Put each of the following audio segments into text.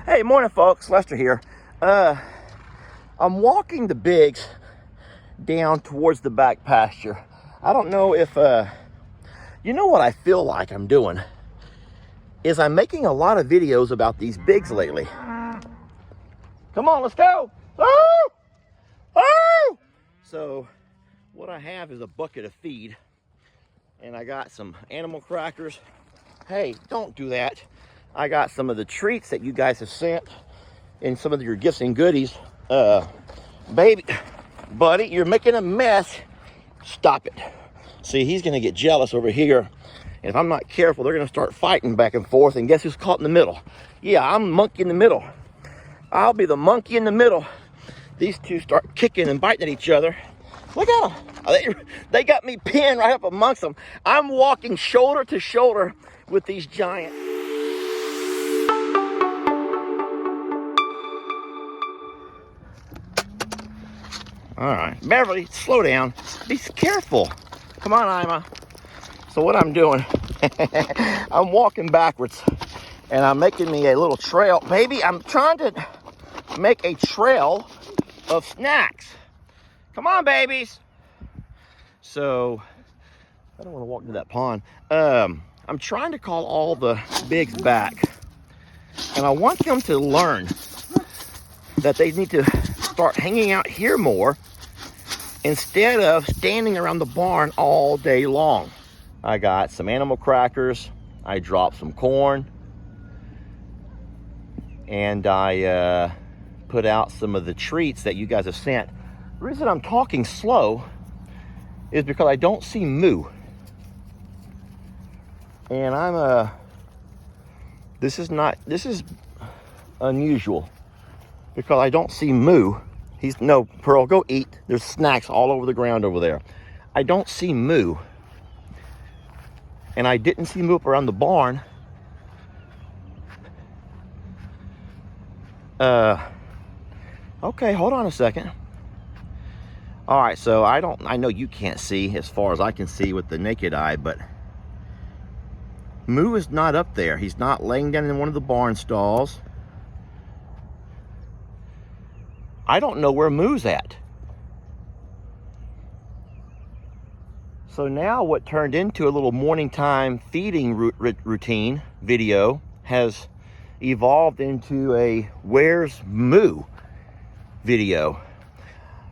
Hey, morning folks, Lester here. I'm walking the Bigs down towards the back pasture. I don't know if, you know what I feel like I'm doing is I'm making a lot of videos about these Bigs lately. Come on, let's go. Oh! Oh! So what I have is a bucket of feed and I got some animal crackers. Hey, don't do that. I got some of the treats that you guys have sent and some of your gifts and goodies. Baby, buddy, you're making a mess. Stop it. See, he's gonna get jealous over here. And if I'm not careful, they're gonna start fighting back and forth. And guess who's caught in the middle? Yeah, I'm monkey in the middle. I'll be the monkey in the middle. These two start kicking and biting at each other. Look at them. They got me pinned right up amongst them. I'm walking shoulder to shoulder with these giants. All right, Beverly, slow down. Be careful. Come on, Ima. So what I'm doing, I'm walking backwards and I'm making me a little trail. Baby, I'm trying to make a trail of snacks. Come on, babies. So, I don't want to walk into that pond. I'm trying to call all the Bigs back. And I want them to learn that they need to start hanging out here more instead of standing around the barn all day long. I got some animal crackers. I dropped some corn. And I put out some of the treats that you guys have sent. The reason I'm talking slow is because I don't see Moo. And this is unusual because I don't see Moo. No, Pearl, go eat. There's snacks all over the ground over there. I don't see Moo. And I didn't see Moo up around the barn. Okay, hold on a second. All right, so I know you can't see as far as I can see with the naked eye, but Moo is not up there. He's not laying down in one of the barn stalls. I don't know where Moo's at. So now what turned into a little morning time feeding routine video has evolved into a where's Moo video.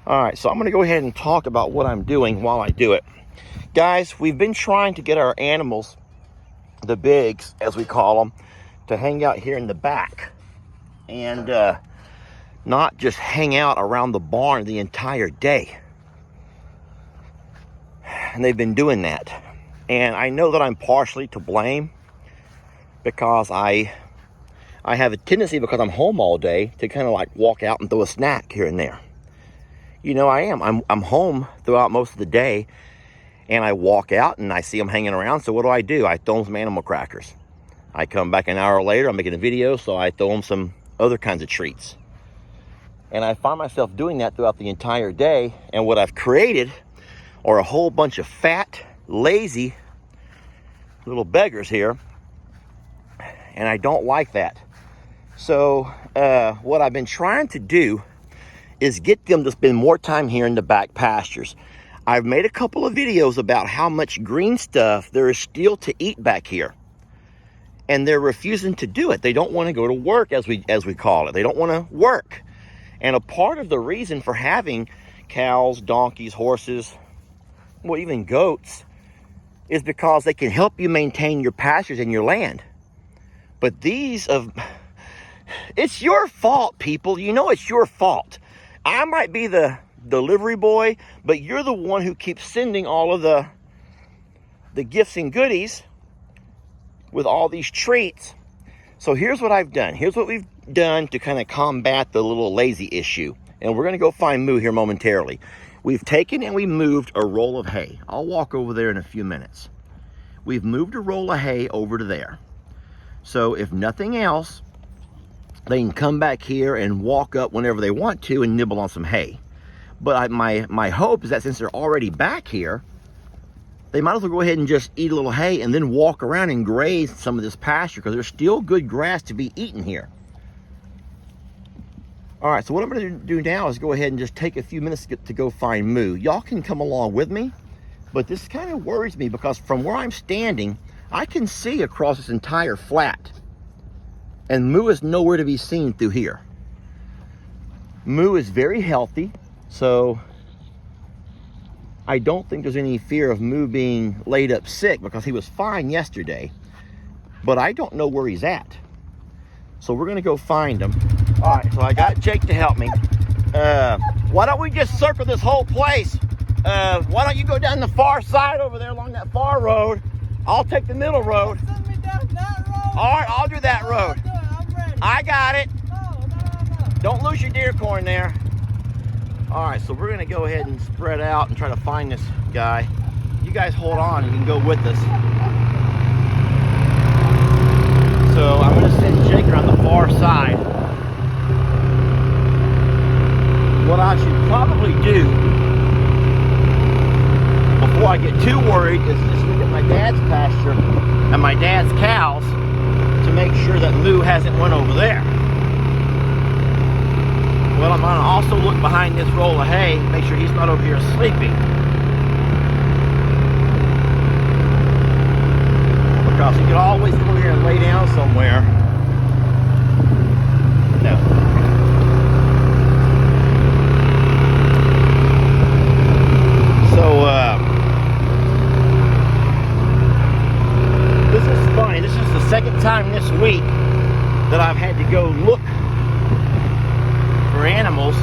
All right, so I'm gonna go ahead and talk about what I'm doing while I do it. Guys, we've been trying to get our animals, the Bigs, as we call them, to hang out here in the back and not just hang out around the barn the entire day. And they've been doing that. And I know that I'm partially to blame because I have a tendency, because I'm home all day, to kind of like walk out and throw a snack here and there. You know, I'm home throughout most of the day, and I walk out and I see them hanging around. So what do? I throw them some animal crackers. I come back an hour later, I'm making a video, so I throw them some other kinds of treats. And I find myself doing that throughout the entire day. And what I've created are a whole bunch of fat, lazy little beggars here. And I don't like that. So what I've been trying to do is get them to spend more time here in the back pastures. I've made a couple of videos about how much green stuff there is still to eat back here. And they're refusing to do it. They don't want to go to work, as we call it. They don't want to work. And a part of the reason for having cows, donkeys, horses, well, even goats, is because they can help you maintain your pastures and your land. But it's your fault, people. You know it's your fault. I might be the delivery boy, but you're the one who keeps sending all of the gifts and goodies with all these treats. So here's what I've done. Here's what we've done to kind of combat the little lazy issue. And we're going to go find Moo here momentarily. We've taken and we moved a roll of hay. I'll walk over there in a few minutes. We've moved a roll of hay over to there. So if nothing else, they can come back here and walk up whenever they want to and nibble on some hay. But my hope is that since they're already back here, they might as well go ahead and just eat a little hay and then walk around and graze some of this pasture, because there's still good grass to be eaten here. All right, so what I'm gonna do now is go ahead and just take a few minutes to go find Moo. Y'all can come along with me, but this kind of worries me because from where I'm standing, I can see across this entire flat, and Moo is nowhere to be seen through here. Moo is very healthy, so I don't think there's any fear of Moo being laid up sick because he was fine yesterday, but I don't know where he's at. So we're gonna go find him. All right, so I got Jake to help me. Why don't we just circle this whole place? Why don't you go down the far side over there along that far road? I'll take the middle road. Send me down that road. All right, I'll do that road. I'm ready. I got it. No. Don't lose your deer corn there. All right, so we're gonna go ahead and spread out and try to find this guy. You guys hold on and you can go with us. So I'm gonna send Jake around the far side. What I should probably do before I get too worried is just look at my dad's pasture and my dad's cows to make sure that Moo hasn't went over there. Well, I'm gonna also look behind this roll of hay, make sure he's not over here sleeping. Because he could always come over here and lay down somewhere. No. So, this is funny. This is the second time this week that I've had to go look for animals.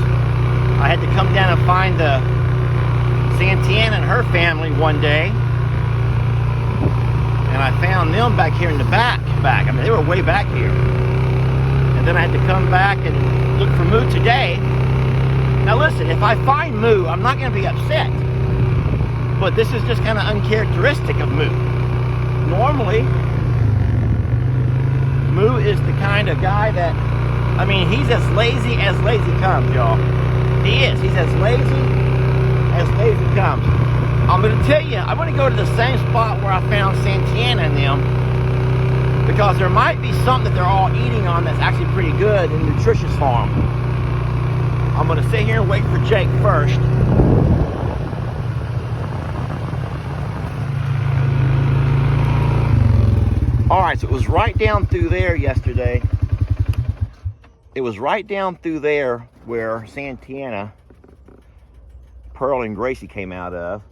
I had to come down and find the Santana and her family one day, and I found them back here in the back. I mean, they were way back here. And then I had to come back and look for Moo today. Now listen, if I find Moo, I'm not going to be upset. But this is just kind of uncharacteristic of Moo. Normally, Moo is the kind of guy that, I mean, he's as lazy comes, y'all. He is. He's as lazy comes. I'm going to tell you, I'm going to go to the same spot where I found Santana and them, because there might be something that they're all eating on that's actually pretty good and nutritious for them. I'm going to sit here and wait for Jake first. All right, so it was right down through there yesterday. It was right down through there where Santana, Pearl, and Gracie came out of.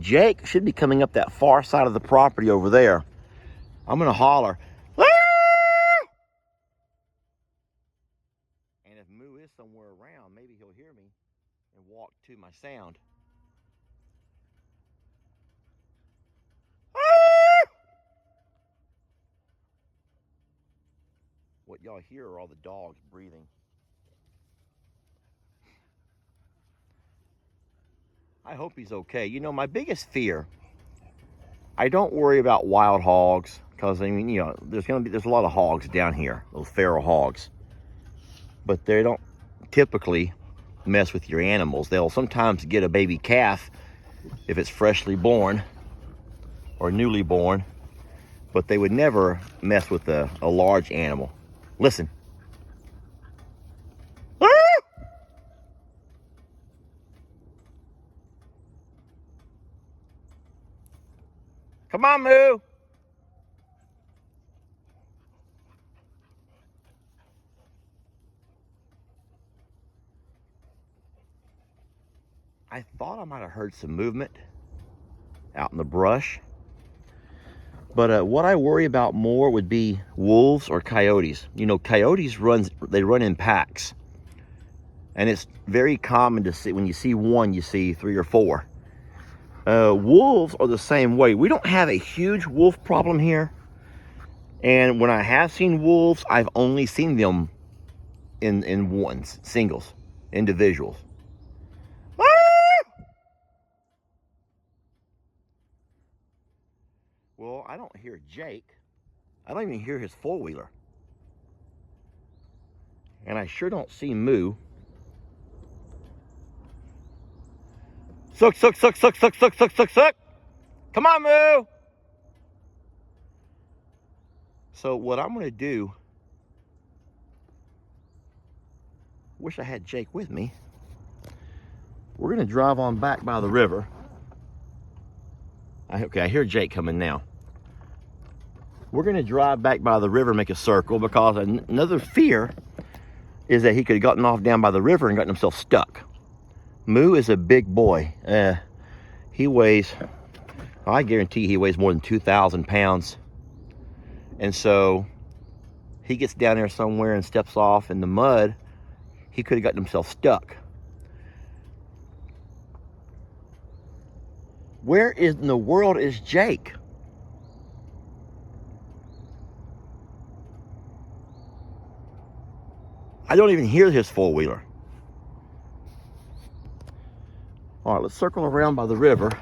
Jake should be coming up that far side of the property over there. I'm gonna holler. Woo! And if Moo is somewhere around, maybe he'll hear me and walk to my sound. What y'all hear are all the dogs breathing. I hope he's okay. You know, my biggest fear, I don't worry about wild hogs, because I mean, you know, there's a lot of hogs down here, those feral hogs. But they don't typically mess with your animals. They'll sometimes get a baby calf if it's freshly born or newly born, but they would never mess with a large animal. Listen. Come on, Moo. I thought I might have heard some movement out in the brush. But what I worry about more would be wolves or coyotes. You know, coyotes run in packs. And it's very common to see, when you see one, you see 3 or 4. Wolves are the same way. We don't have a huge wolf problem here. And when I have seen wolves, I've only seen them in ones, singles, individuals. Well, I don't hear Jake. I don't even hear his four-wheeler. And I sure don't see Moo. Suck. Come on, Moo. So what I'm going to do wish I had Jake with me. We're gonna drive on back by the river. Okay, I hear Jake coming now. We're gonna drive back by the river, make a circle, because another fear is that he could have gotten off down by the river and gotten himself stuck. Moo is a big boy. He weighs, I guarantee he weighs more than 2,000 pounds. And so he gets down there somewhere and steps off in the mud, he could have gotten himself stuck. Where in the world is Jake? I don't even hear his four-wheeler. All right, let's circle around by the river.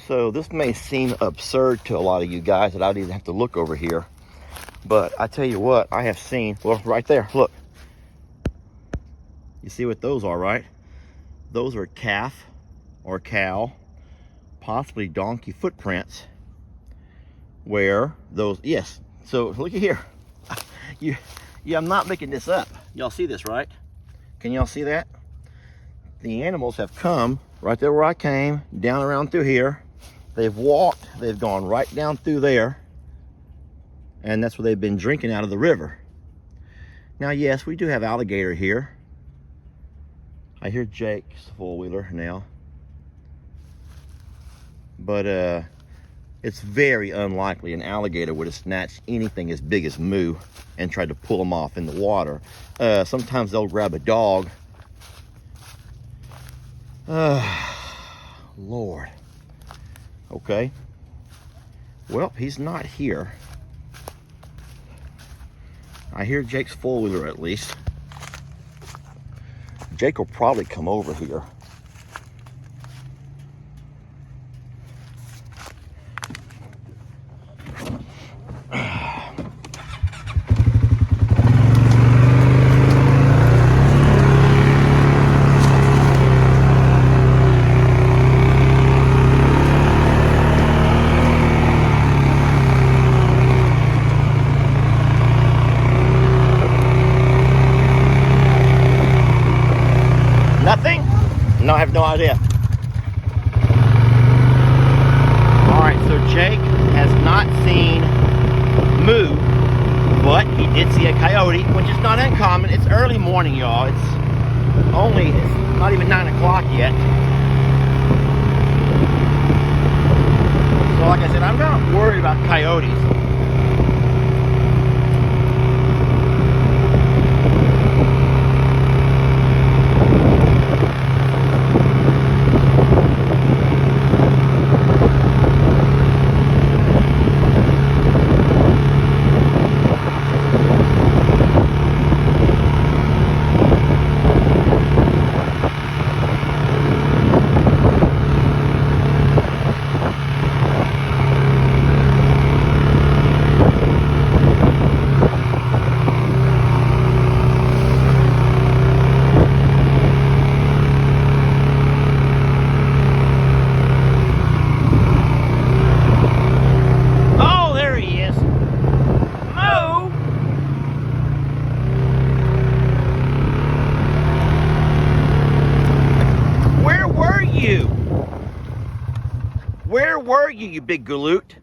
So this may seem absurd to a lot of you guys that I'd even have to look over here. But I tell you what, I have seen, well, right there, look. You see what those are, right? Those are calf or cow, possibly donkey footprints. Where those, yes. So look at here. Yeah, I'm not making this up. Y'all see this, right? Can y'all see that? The animals have come right there where I came, down around through here. They've walked, they've gone right down through there, and that's where they've been drinking out of the river. Now, yes, we do have alligator here. I hear Jake's four-wheeler now. But it's very unlikely an alligator would have snatched anything as big as Moo and tried to pull him off in the water. Sometimes they'll grab a dog. Lord. Okay. Well, he's not here. I hear Jake's four-wheeler at least. Jake will probably come over here. Nothing? No, I have no idea. All right, so Jake has not seen Moo, but he did see a coyote, which is not uncommon. It's early morning, y'all. It's not even 9 o'clock yet. So like I said, I'm not worried about coyotes. Where were you, you big galoot?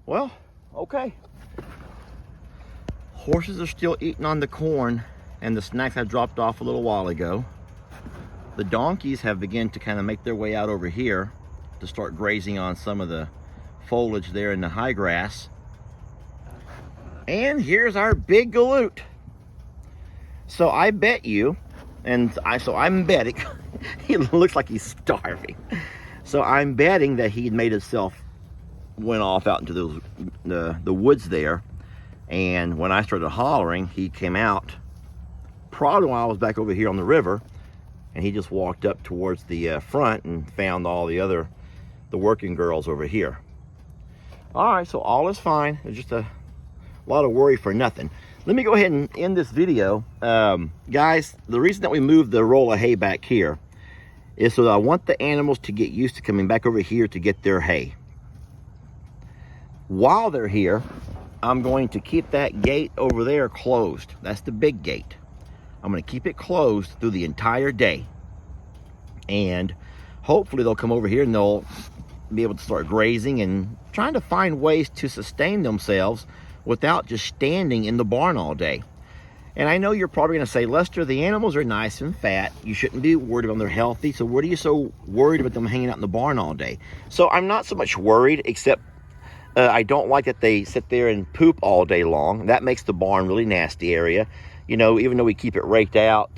Well, okay. Horses are still eating on the corn and the snacks I dropped off a little while ago. The donkeys have begun to kind of make their way out over here to start grazing on some of the foliage there in the high grass. And here's our big galoot. So I bet you, I'm betting, he looks like he's starving. So I'm betting that he made himself, went off out into the woods there. And when I started hollering, he came out, probably while I was back over here on the river, and he just walked up towards the front and found all the working girls over here. All right, so all is fine. It's just a lot of worry for nothing. Let me go ahead and end this video. Guys, the reason that we moved the roll of hay back here is so that I want the animals to get used to coming back over here to get their hay. While they're here, I'm going to keep that gate over there closed. That's the big gate. I'm going to keep it closed through the entire day. And hopefully they'll come over here and they'll be able to start grazing and trying to find ways to sustain themselves without just standing in the barn all day. And I know you're probably going to say, Lester, the animals are nice and fat. You shouldn't be worried about them. They're healthy. So what are you so worried about them hanging out in the barn all day? So I'm not so much worried, except I don't like that they sit there and poop all day long. That makes the barn really nasty area. You know, even though we keep it raked out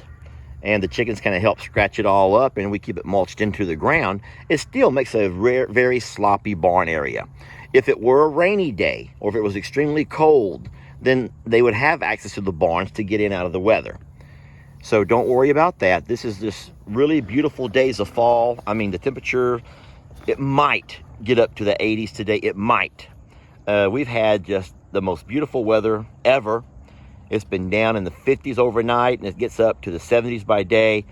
and the chickens kind of help scratch it all up and we keep it mulched into the ground, it still makes a very sloppy barn area. If it were a rainy day or if it was extremely cold, then they would have access to the barns to get in out of the weather. So don't worry about that. This is just really beautiful days of fall. I mean, the temperature, it might get up to the 80s today. It might. We've had just the most beautiful weather ever. It's been down in the 50s overnight, and it gets up to the 70s by day.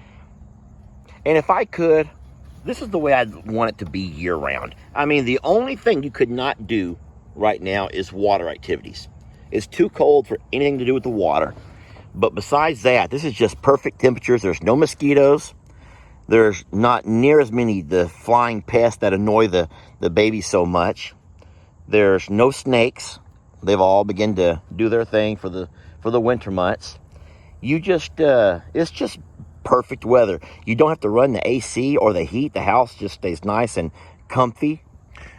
And if I could, this is the way I'd want it to be year-round. I mean, the only thing you could not do right now is water activities. It's too cold for anything to do with the water. But besides that, this is just perfect temperatures. There's no mosquitoes. There's not near as many the flying pests that annoy the babies so much. There's no snakes. They've all begun to do their thing for the winter months. It's just perfect weather. You don't have to run the AC or the heat. The house just stays nice and comfy.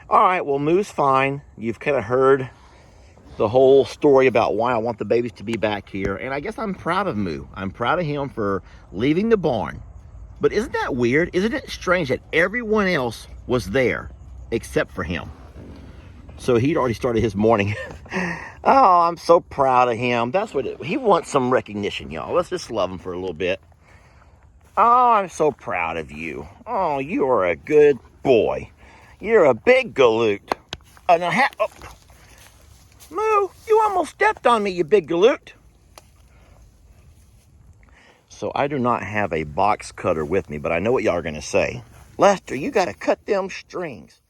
All right, well, Moo's fine. You've kind of heard the whole story about why I want the babies to be back here. And I guess I'm proud of Moo. I'm proud of him for leaving the barn. But isn't that weird? Isn't it strange that everyone else was there except for him? So he'd already started his morning. Oh, I'm so proud of him. That's what he wants, some recognition, y'all. Let's just love him for a little bit. Oh, I'm so proud of you. Oh, you are a good boy. You're a big galoot. Moo, you almost stepped on me, you big galoot. So I do not have a box cutter with me, but I know what y'all are going to say. Lester, you got to cut them strings.